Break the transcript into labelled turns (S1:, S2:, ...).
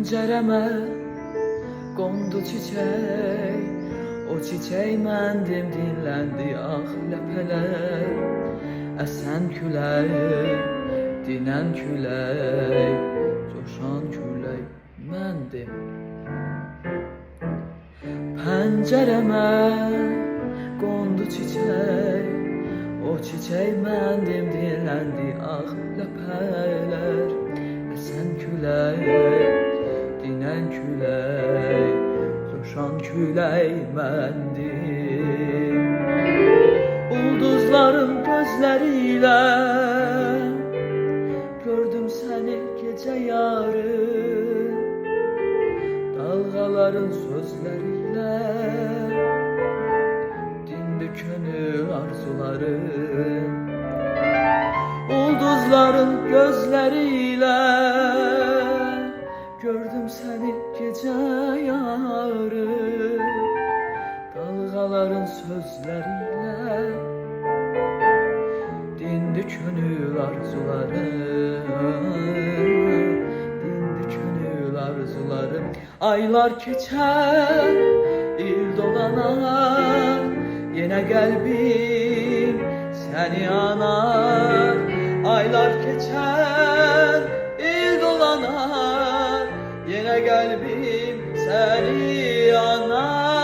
S1: Pəncərəmə qondu çiçək, o çiçək məndim, dinləndi ah ləpələr. Əsən külək, dinən külək, coşan külək məndim. Pəncərəmə qondu çiçək, o çiçək məndim, dinləndi ah ləpələr. Əsən külək, dinən külək, coşan külək məndim. Ulduzların gözləriyle gördüm səni gecə yarı, dalğaların sözləriyle dindi könül arzularım. Ulduzların gözləriyle gördüm səni gecə yarı, dalğaların sözləriyle dindi könül arzularım, dindi könül arzularım. Aylar keçər, il dolanar, yenə qəlbim səni anar. Aylar keçər, il dolanar, yenə qəlbim səni anar.